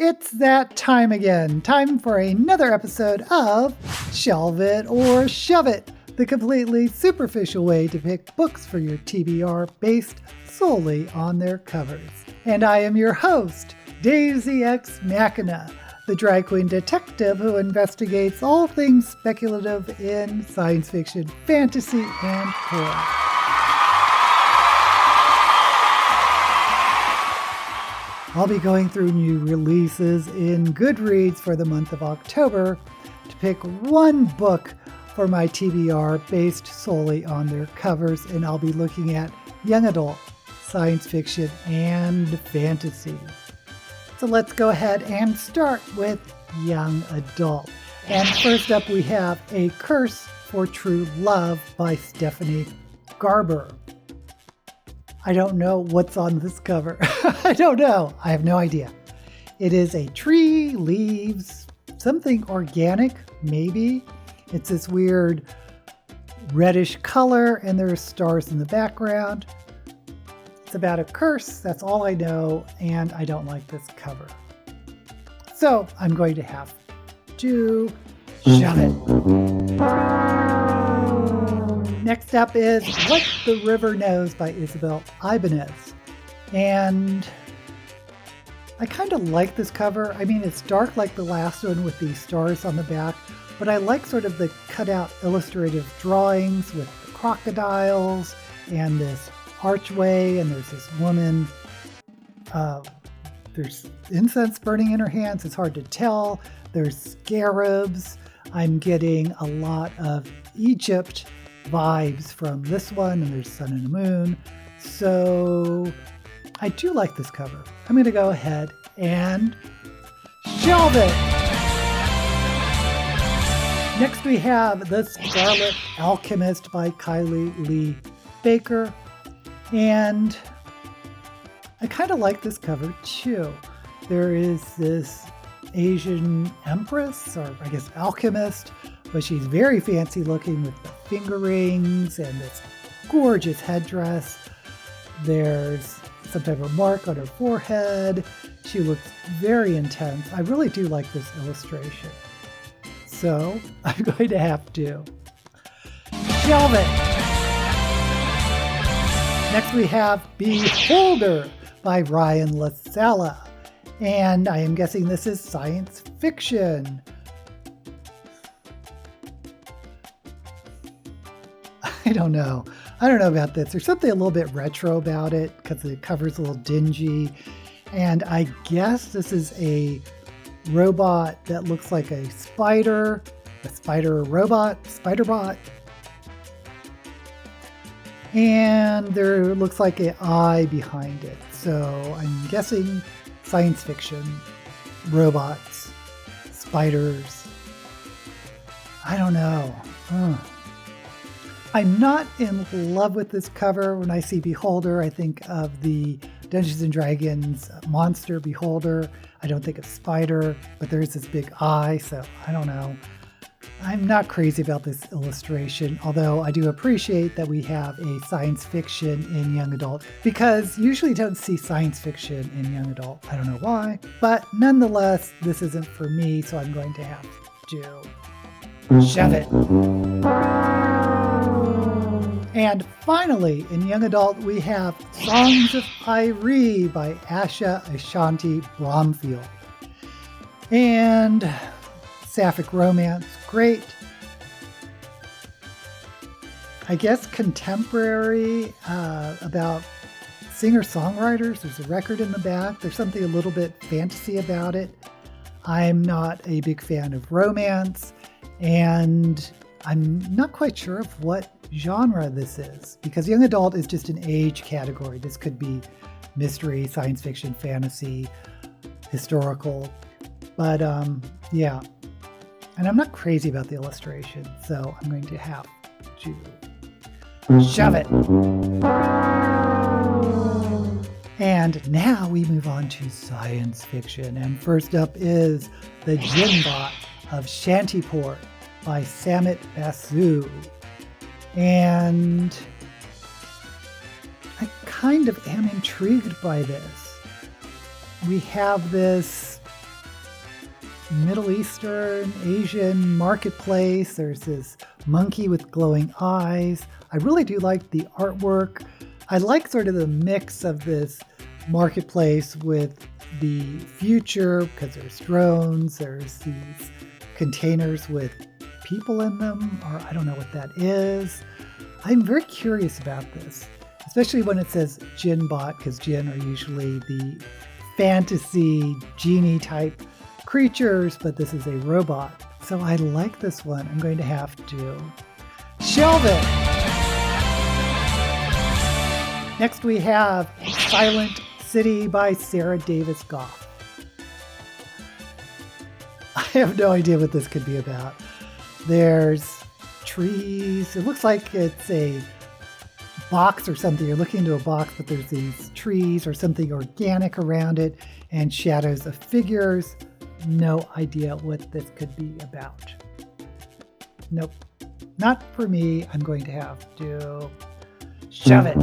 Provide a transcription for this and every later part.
It's that time again. Time for another episode of Shelve It or Shove It, the completely superficial way to pick books for your TBR based solely on their covers. And I am your host, Daisy X Machina, the drag queen detective who investigates all things speculative in science fiction, fantasy, and horror. I'll be going through new releases in Goodreads for the month of October to pick one book for my TBR based solely on their covers, and I'll be looking at young adult, science fiction, and fantasy. So let's go ahead and start with young adult. And first up we have A Curse for True Love by Stephanie Garber. I don't know what's on this cover. I don't know. I have no idea. It is a tree, leaves, something organic, maybe. It's this weird reddish color, and there's stars in the background. It's about a curse. That's all I know, and I don't like this cover. So I'm going to have to shove it. Next up is What the River Knows by Isabel Ibanez. And I kind of like this cover. I mean, it's dark like the last one with the stars on the back, but I like sort of the cutout illustrative drawings with the crocodiles and this archway, and there's this woman. There's incense burning in her hands. It's hard to tell. There's scarabs. I'm getting a lot of Egypt vibes from this one, and there's sun and a moon. So I do like this cover. I'm going to go ahead and shelve it. Next we have The Scarlet Alchemist by Kylie Lee Baker. And I kind of like this cover too. There is this Asian empress, or I guess alchemist, but she's very fancy looking with the finger rings and this gorgeous headdress. There's some type of mark on her forehead. She looks very intense. I really do like this illustration. So I'm going to have to shelve it. Next we have Beholder by Ryan LaSala. And I am guessing this is science fiction. I don't know about this. There's something a little bit retro about it because the cover's a little dingy. And I guess this is a robot that looks like a spider robot, spider-bot. And there looks like an eye behind it. So I'm guessing science fiction, robots, spiders. I don't know. I'm not in love with this cover. When I see Beholder, I think of the Dungeons & Dragons monster Beholder. I don't think of spider, but there's this big eye, so I don't know. I'm not crazy about this illustration, although I do appreciate that we have a science fiction in young adult, because usually you don't see science fiction in young adult. I don't know why, but nonetheless, this isn't for me, so I'm going to have to shove it. And finally, in young adult, we have Songs of Irie by Asha Ashanti Bromfield. And sapphic romance, great. I guess contemporary, about singer-songwriters. There's a record in the back. There's something a little bit fantasy about it. I'm not a big fan of romance, and I'm not quite sure of what genre this is, because young adult is just an age category. This could be mystery, science fiction, fantasy, historical, but yeah. And I'm not crazy about the illustration, so I'm going to have to shove it. And now we move on to science fiction. And first up is The Djinnbot of Shantiport by Samit Basu. And I kind of am intrigued by this. We have this Middle Eastern, Asian marketplace. There's this monkey with glowing eyes. I really do like the artwork. I like sort of the mix of this marketplace with the future, because there's drones, there's these containers with people in them, or I don't know what that is. I'm very curious about this, especially when it says Jinn bot, because Jinn are usually the fantasy genie type creatures, but this is a robot. So I like this one. I'm going to have to shelve it. Next we have Silent City by Sarah Davis Goff. I have no idea what this could be about. There's trees. It looks like it's a box or something. You're looking into a box, but there's these trees or something organic around it and shadows of figures. No idea what this could be about. Nope. Not for me. I'm going to have to shove it.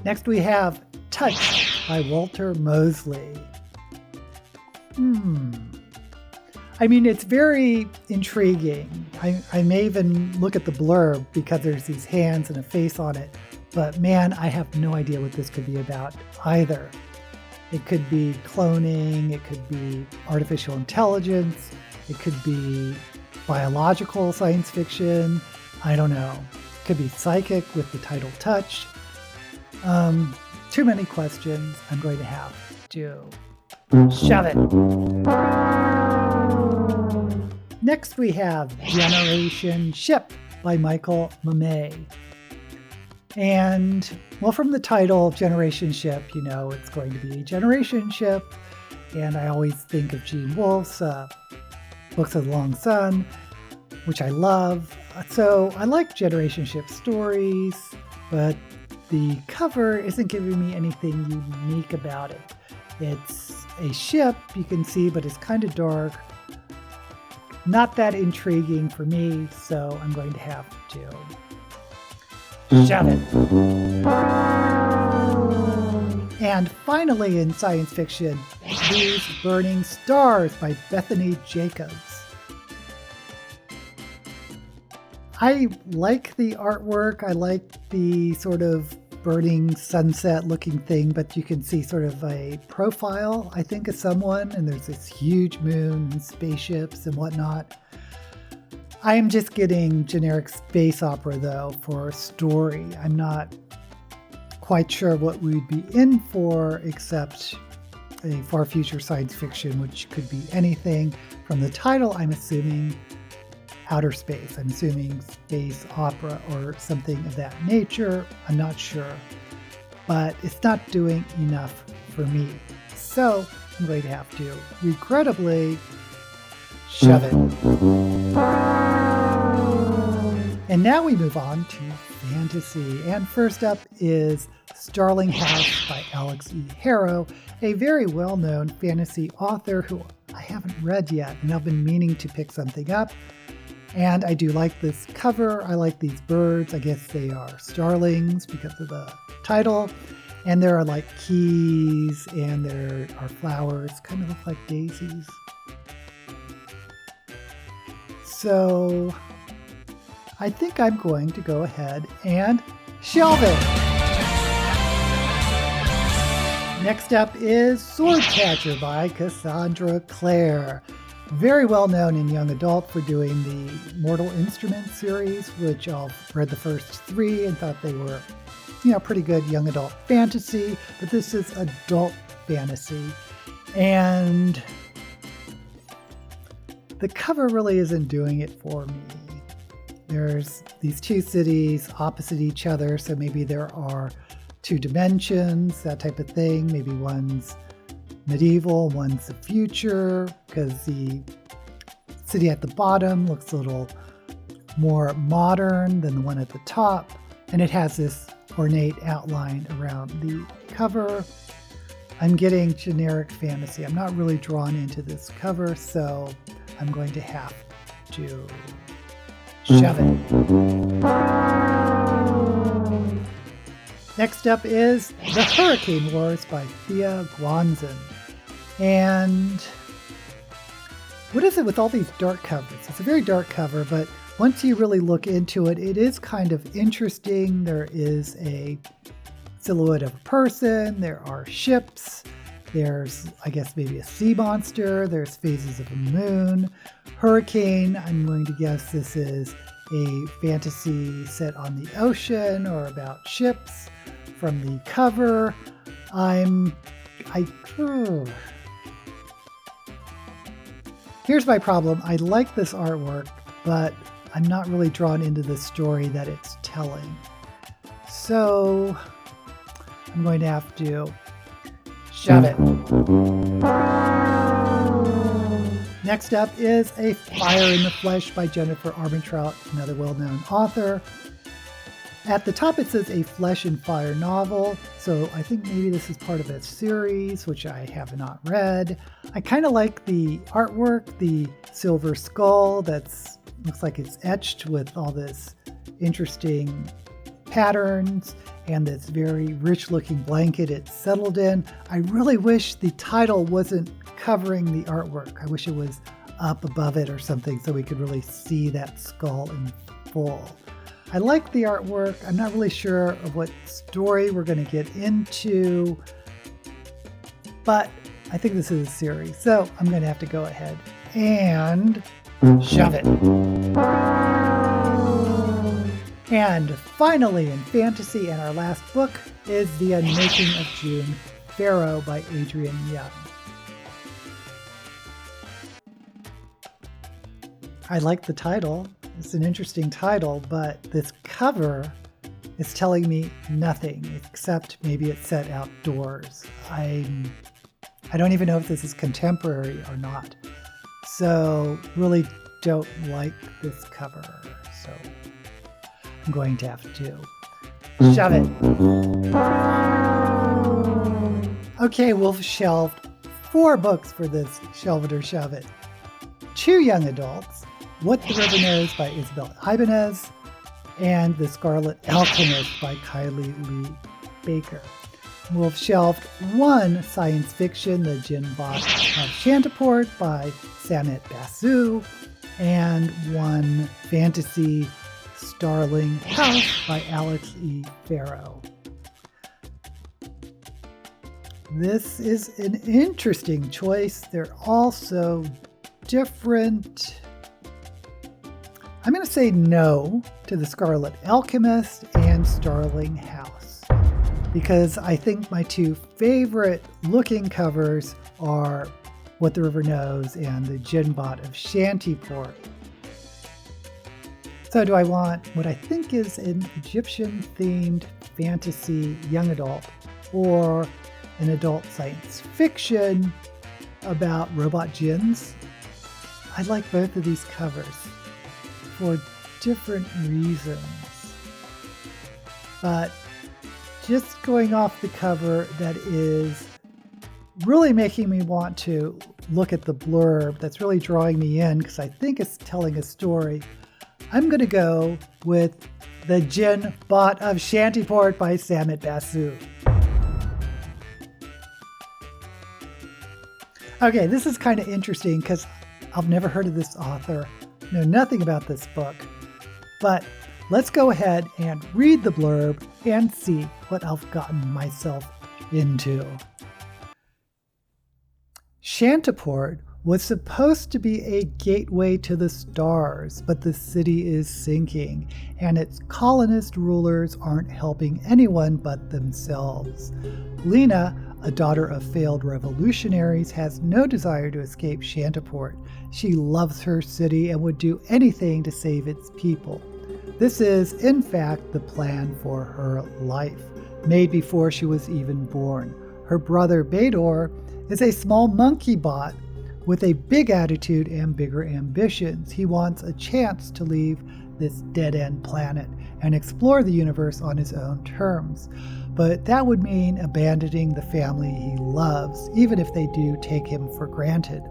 Next we have Touch by Walter Mosley. I mean, it's very intriguing. I may even look at the blurb because there's these hands and a face on it. But man, I have no idea what this could be about either. It could be cloning, it could be artificial intelligence, it could be biological science fiction, I don't know. It could be psychic with the title Touch. Too many questions. I'm going to have to shove it. Next we have Generation Ship by Michael Mamey. And, well, from the title, Generation Ship, you know it's going to be a generation ship. And I always think of Gene Wolfe's Books of the Long Sun, which I love. So I like generation ship stories, but the cover isn't giving me anything unique about it. It's a ship, you can see, but it's kind of dark. Not that intriguing for me, so I'm going to have to shove it. And finally in science fiction, These Burning Stars by Bethany Jacobs. I like the artwork. I like the sort of burning sunset looking thing, but you can see sort of a profile, I think, of someone, and there's this huge moon and spaceships and whatnot. I am just getting generic space opera, though, for a story. I'm not quite sure what we'd be in for, except a far future science fiction, which could be anything. From the title, I'm assuming outer space. I'm assuming space opera or something of that nature. I'm not sure. But it's not doing enough for me. So I'm going to have to, regrettably, shove it. And now we move on to fantasy. And first up is Starling House by Alex E. Harrow, a very well-known fantasy author who I haven't read yet, and I've been meaning to pick something up. And I do like this cover. I like these birds. I guess they are starlings because of the title. And there are like keys and there are flowers, kind of look like daisies. So I think I'm going to go ahead and shelve it. Next up is Swordcatcher by Cassandra Clare. Very well known in young adult for doing the Mortal Instruments series, which I've read the first 3 and thought they were, pretty good young adult fantasy, but this is adult fantasy. And the cover really isn't doing it for me. There's these 2 cities opposite each other, so maybe there are 2 dimensions, that type of thing. Maybe one's medieval, one's the future, because the city at the bottom looks a little more modern than the one at the top, and it has this ornate outline around the cover. I'm getting generic fantasy. I'm not really drawn into this cover, so I'm going to have to shove it. Next up is The Hurricane Wars by Thea Guanzin. And what is it with all these dark covers? It's a very dark cover, but once you really look into it, it is kind of interesting. There is a silhouette of a person, there are ships, there's, I guess, maybe a sea monster, there's phases of a moon, hurricane. I'm going to guess this is a fantasy set on the ocean or about ships from the cover. Here's my problem. I like this artwork, but I'm not really drawn into the story that it's telling. So I'm going to have to shove it. Next up is A Fire in the Flesh by Jennifer Armentrout, another well-known author. At the top it says a Flesh and Fire novel, so I think maybe this is part of a series, which I have not read. I kind of like the artwork, the silver skull that's looks like it's etched with all this interesting patterns and this very rich looking blanket it's settled in. I really wish the title wasn't covering the artwork. I wish it was up above it or something so we could really see that skull in full. I like the artwork. I'm not really sure of what story we're going to get into, but I think this is a series, so I'm going to have to go ahead and shove it. And finally, in fantasy, and our last book is The Unmaking of June Pharaoh by Adrienne Young. I like the title. It's an interesting title, but this cover is telling me nothing except maybe it's set outdoors. I don't even know if this is contemporary or not. So really don't like this cover. So I'm going to have to shove it. Okay, we've shelved 4 books for this Shelve It or Shove It. 2 young adults, What the River Knows by Isabel Ibanez, and The Scarlet Alchemist by Kylie Lee Baker. We've shelved 1 science fiction, The Djinn Bot of Shantiport by Samit Basu, and 1 fantasy, Starling House by Alex E. Farrow. This is an interesting choice. They're all so different. I'm going to say no to The Scarlet Alchemist and Starling House, because I think my 2 favorite looking covers are What the River Knows and The Djinn Bot of Shantiport. So do I want what I think is an Egyptian-themed fantasy young adult or an adult science fiction about robot djinns? I like both of these covers for different reasons. But just going off the cover, that is really making me want to look at the blurb. That's really drawing me in because I think it's telling a story. I'm going to go with The Djinn Bot of Shantiport by Samit Basu. Okay, this is kind of interesting because I've never heard of this author, know nothing about this book, but let's go ahead and read the blurb and see what I've gotten myself into. Shantiport was supposed to be a gateway to the stars, but the city is sinking, and its colonist rulers aren't helping anyone but themselves. Lena, a daughter of failed revolutionaries, has no desire to escape Shantiport. She loves her city and would do anything to save its people. This is, in fact, the plan for her life, made before she was even born. Her brother Bador is a small monkey bot with a big attitude and bigger ambitions. He wants a chance to leave this dead-end planet and explore the universe on his own terms. But that would mean abandoning the family he loves, even if they do take him for granted.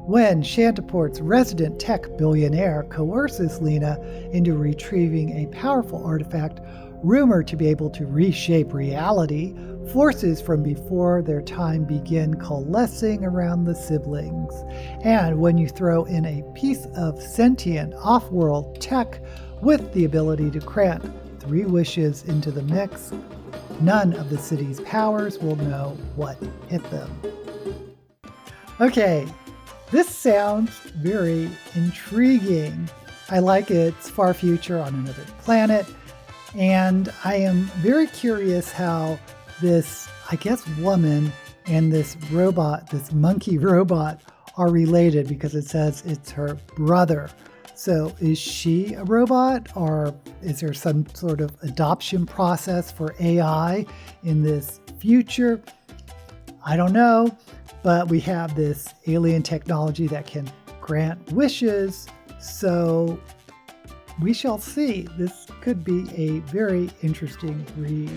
When Shantiport's resident tech billionaire coerces Lena into retrieving a powerful artifact, rumored to be able to reshape reality, forces from before their time begin coalescing around the siblings. And when you throw in a piece of sentient off-world tech with the ability to grant 3 wishes into the mix, none of the city's powers will know what hit them. Okay, this sounds very intriguing. I like its far future on another planet, and I am very curious how this, I guess, woman and this robot, this monkey robot, are related, because it says it's her brother. So is she a robot, or is there some sort of adoption process for AI in this future? I don't know, but we have this alien technology that can grant wishes, so we shall see. This could be a very interesting read.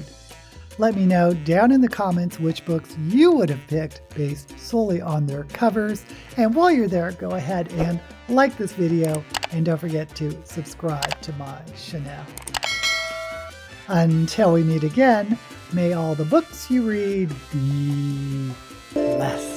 Let me know down in the comments which books you would have picked based solely on their covers. And while you're there, go ahead and like this video, and don't forget to subscribe to my channel. Until we meet again, may all the books you read be blessed.